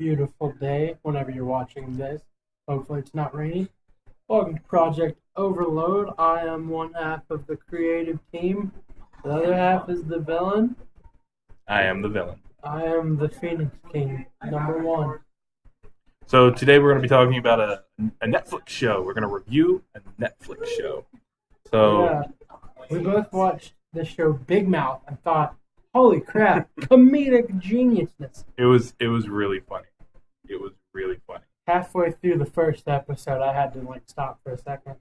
beautiful day whenever you're watching this. Hopefully, it's not rainy. Welcome to Project Overload. I am one half of the creative team, the other half is the villain. I am the villain. I am the Phoenix King, number one. So today we're going to be talking about a Netflix show. We're going to review a Netflix show. So Yeah, we both watched the show Big Mouth and thought, holy crap, comedic geniusness. it was really funny. It was really funny. Halfway through the first episode, I had to stop for a second.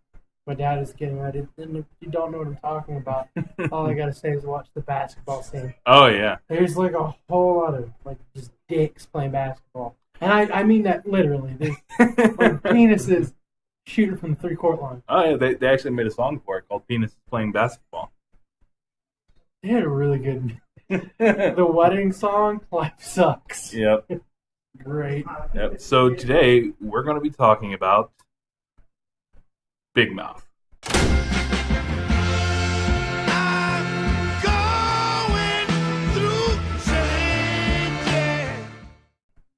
My dad is getting ready, and if you don't know what I'm talking about, all I gotta say is watch the basketball scene. Oh yeah. There's a whole lot of just dicks playing basketball, and I mean that literally. There's penises shooting from the 3-court line. Oh yeah. They actually made a song for it called "Penis Playing Basketball." They had a really good. The wedding song, "Life Sucks." Yep. Great. Yep. So today we're going to be talking about Big Mouth.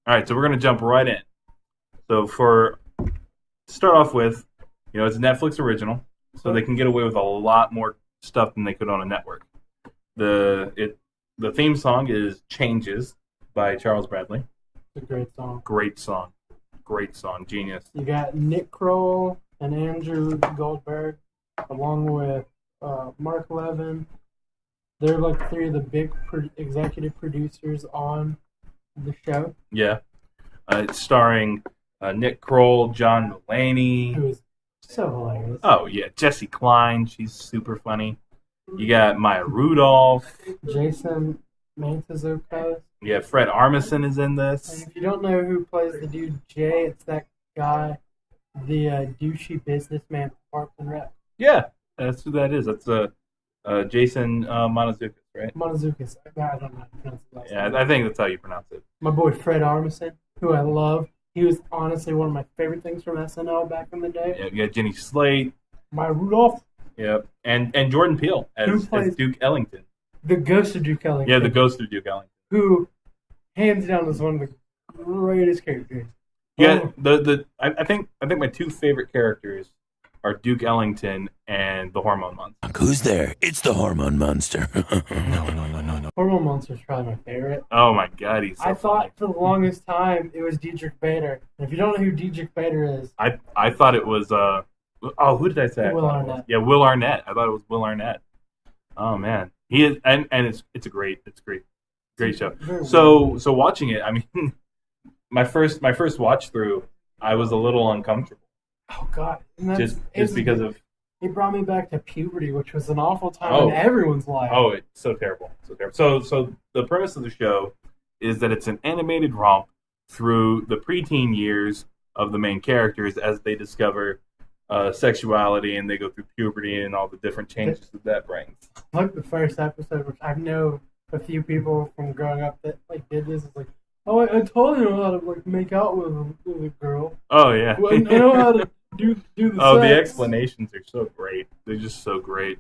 All right, so we're going to jump right in. So to start off with, it's a Netflix original, so they can get away with a lot more stuff than they could on a network. The theme song is "Changes" by Charles Bradley. It's a great song. Great song, genius. You got Nick Kroll and Andrew Goldberg, along with Mark Levin. They're three of the big executive producers on the show. Yeah. It's starring Nick Kroll, John Mulaney. Who is so hilarious. Oh, yeah. Jessie Klein. She's super funny. You got Maya Rudolph. Jason Mantzoukas. Yeah, Fred Armisen is in this. And if you don't know who plays the dude Jay, it's that guy, the douchey businessman from Parks and Rec. Yeah, that's who that is. That's Jason Monozukas, right? Monozukas. I don't know how to pronounce his last Yeah, name. I think that's how you pronounce it. My boy Fred Armisen, who I love. He was honestly one of my favorite things from SNL back in the day. Yeah, you got Jenny Slate. Maya Rudolph. Yep. And Jordan Peele as Duke Ellington. The ghost of Duke Ellington. Yeah, the ghost of Duke Ellington. Who, hands down, is one of the greatest characters. Yeah, I think my two favorite characters are Duke Ellington and the Hormone Monster. Who's there? It's the Hormone Monster. No. Hormone Monster is probably my favorite. Oh my god, he's so I funny. thought for the longest time it was Dietrich Bader. And if you don't know who Dietrich Bader is, I thought it was who did I say? Will Arnett. Yeah, Will Arnett. I thought it was Will Arnett. Oh man, he is, and it's great show. So watching it, I mean, my first watch through, I was a little uncomfortable. Oh god, Just because of it brought me back to puberty, which was an awful time in everyone's life. Oh, it's so terrible. So the premise of the show is that it's an animated romp through the preteen years of the main characters as they discover sexuality and they go through puberty and all the different changes that brings. Like the first episode, which I know a few people from growing up that did this. It's like, oh, I totally know how to make out with a girl. Oh yeah, Well, I know how to do the Oh, the sex. explanations are so great. They're just so great.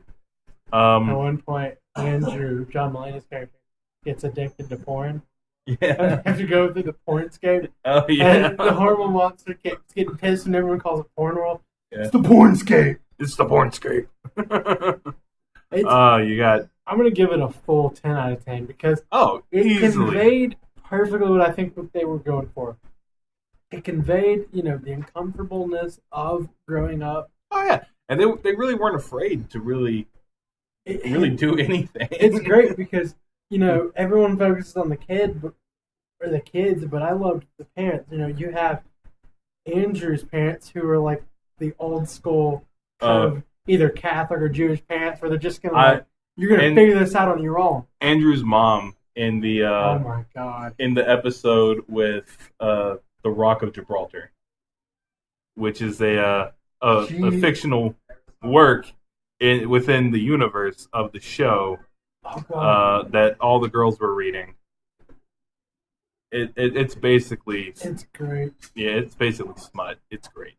At one point, Andrew, John Mulaney's character, gets addicted to porn. And Yeah. they have to go through the pornscape. Oh yeah. And the Hormone Monster keeps getting pissed and everyone calls it Porn World. Yeah. It's the pornscape. It's the pornscape. It's, You got I'm going to give it a full 10 out of 10 because it easily. conveyed perfectly what I think what they were going for. It conveyed, the uncomfortableness of growing up. Oh yeah, and they really weren't afraid to really do anything. It's great because, everyone focuses on the kid or the kids, but I loved the parents. You have Andrew's parents who are the old school kind of either Catholic or Jewish parents where they're just going to you're going to figure this out on your own. Andrew's mom in the Oh my god. in the episode with the Rock of Gibraltar, which is a fictional work within the universe of the show that all the girls were reading. It's basically It's great. yeah, it's basically smut. It's great.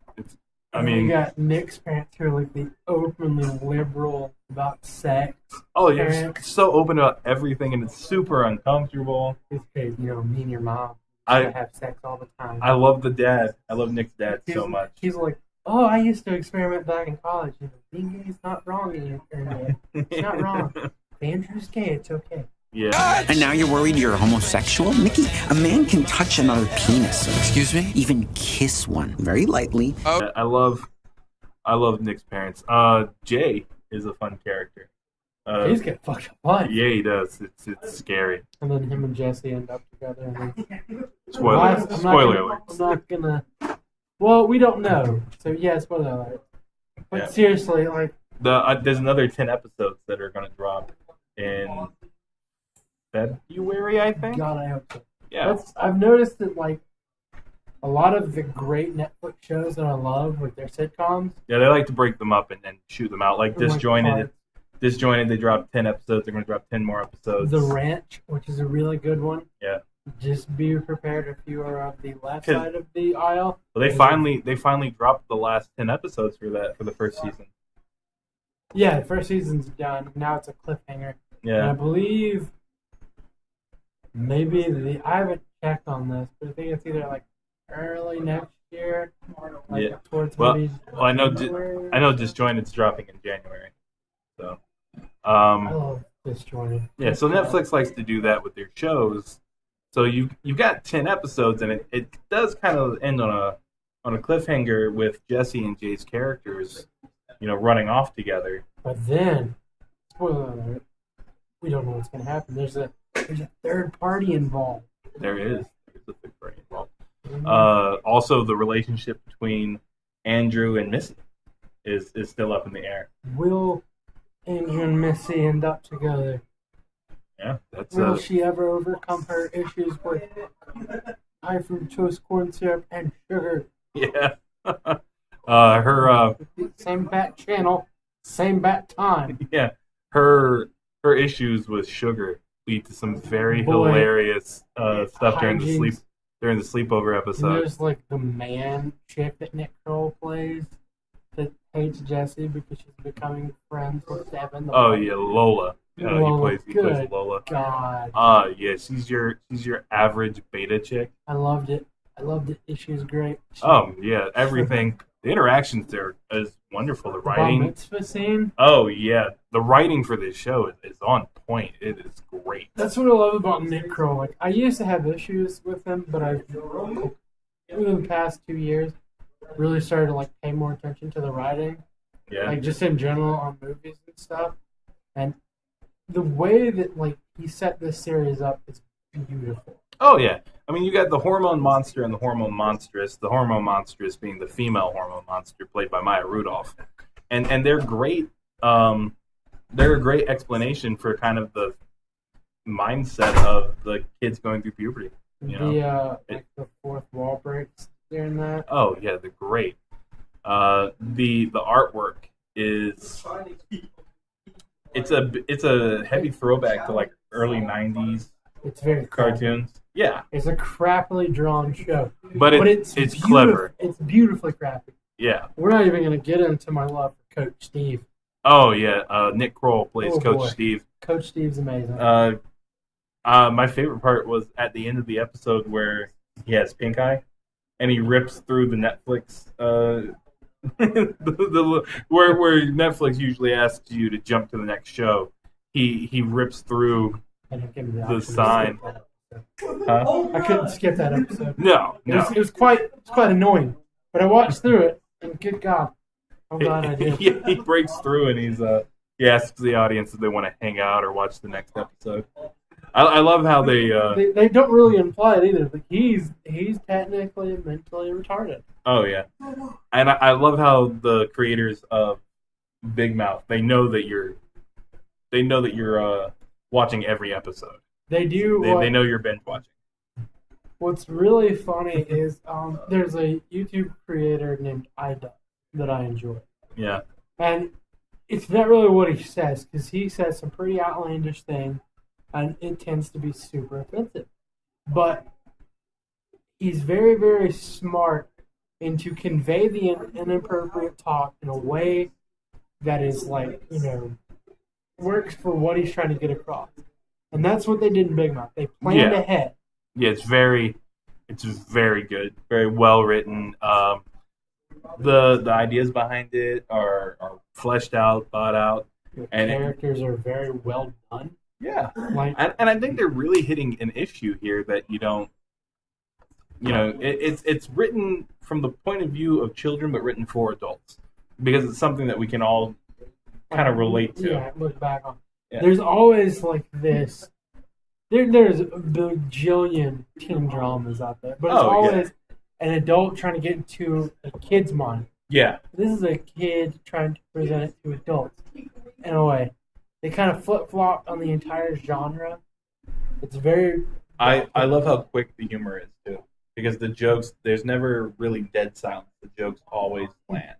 You got Nick's parents who are the openly liberal about sex. Oh, you're parents. so open about everything, and it's super uncomfortable. It's crazy, me and your mom. They have sex all the time. I love the dad. I love Nick's dad so much. He's like, oh, I used to experiment back in college. Being gay is not wrong. It's not wrong. Andrew's gay. It's okay. Yeah. And now you're worried you're homosexual? Mickey, a man can touch another penis. Excuse me? Even kiss one. Very lightly. I love Nick's parents. Jay is a fun character. He's getting fucked up life. Yeah, he does. It's scary. And then him and Jesse end up together. And then... Spoiler alert. I'm not gonna... Well, we don't know. So, yeah, spoiler alert. But seriously, like... There's another 10 episodes that are going to drop in February, I think. God, I hope so. Yeah. I've noticed that, like, a lot of the great Netflix shows that I love, like their sitcoms... Yeah, they like to break them up and then shoot them out. Like Disjointed, they dropped 10 episodes. They're going to drop 10 more episodes. The Ranch, which is a really good one. Yeah. Just be prepared if you are on the left side of the aisle. Well, they finally dropped the last 10 episodes for the first season. Yeah, the first season's done. Now it's a cliffhanger. Yeah. And I believe maybe I haven't checked on this, but I think it's either like early next year, like towards maybe. Well, I know Disjointed's dropping in January. So. I love Disjointed. Yeah, so Netflix likes to do that with their shows. So you've got 10 episodes, and it does kind of end on a cliffhanger with Jesse and Jay's characters, running off together. But then, spoiler alert, we don't know what's going to happen. There's a third party involved. There's a third party involved. Mm-hmm. Also, the relationship between Andrew and Missy is still up in the air. Will Andrew and Missy end up together? Yeah, Will she ever overcome her issues with high fructose corn syrup and sugar? Yeah. Her same bat channel, same bat time. Yeah. Her issues with sugar lead to some very hilarious stuff during the sleepover episode. And there's like the man chick that Nick Kroll plays that hates Jesse because she's becoming friends with Devin. Lola. Lola. He plays Lola. God. Yeah, she's your average beta chick. I loved it. She's great. Yeah, everything. The interactions there is wonderful. The writing. The mitzvah scene. Oh yeah, the writing for this show is on point. It is great. That's what I love about Nick Kroll. Like I used to have issues with him, but I've over the past 2 years really started to pay more attention to the writing. Yeah. Just in general on movies and stuff. And the way that he set this series up is beautiful. Oh yeah. I mean, you got the hormone monster and the hormone monstress. The hormone monstress being the female hormone monster, played by Maya Rudolph, and they're great. They're a great explanation for kind of the mindset of the kids going through puberty. The fourth wall breaks during that. Oh yeah, they're great. The artwork is it's a heavy throwback to early '90s. It's very cartoons. Yeah, it's a crappily drawn show, but it's clever. It's beautifully crafted. Yeah, we're not even going to get into my love for Coach Steve. Oh yeah, Nick Kroll plays Coach Steve. Coach Steve's amazing. My favorite part was at the end of the episode where he has pink eye, and he rips through the Netflix. Where Netflix usually asks you to jump to the next show, he rips through the sign. Huh? I couldn't skip that episode. No. It was quite annoying, but I watched through it, and good God, I'm glad I did. He breaks through and he asks the audience if they want to hang out or watch the next episode. I love how they don't really imply it either. But he's technically mentally retarded. Oh yeah, and I love how the creators of Big Mouth they know that you're watching every episode. They do. They know you're binge watching. What's really funny is there's a YouTube creator named Ida that I enjoy. Yeah. And it's not really what he says, because he says some pretty outlandish things, and it tends to be super offensive. But he's very, very smart and to convey the inappropriate talk in a way that is works for what he's trying to get across. And that's what they did in Big Mouth. They planned ahead. Yeah, it's very It's very good, very well written. The ideas behind it are fleshed out, thought out. The And characters are very well done. Yeah, Like, and I think they're really hitting an issue here that you don't. It's written from the point of view of children, but written for adults because it's something that we can all kind of relate to. Yeah, look back on. Yeah. There's always like this. There's a bajillion teen dramas out there, but it's Oh, yeah. always an adult trying to get into a kid's mind. Yeah, This is a kid trying to present it to adults in a way. They kind of flip flop on the entire genre. It's very I love how quick the humor is too, because the jokes there's never really dead silence. The jokes always land.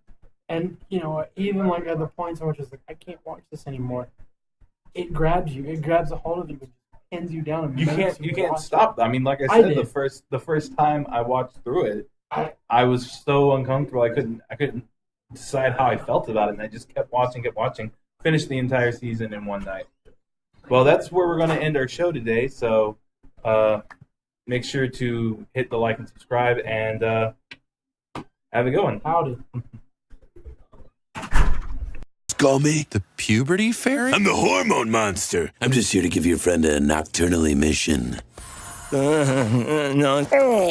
and even like at the points in which it's like I can't watch this anymore. It grabs you. It grabs a hold of you. It pins you down. And You makes can't watch stop. I mean, like I I said, did. the first time I watched through it, I- I was so uncomfortable. I couldn't decide how I felt about it, and I just kept watching. Finished the entire season in one night. Well, that's where we're going to end our show today. So make sure to hit the like and subscribe, and have a good one. Howdy. Call me the puberty fairy? I'm the hormone monster. I'm just here to give your friend a nocturnal emission. No.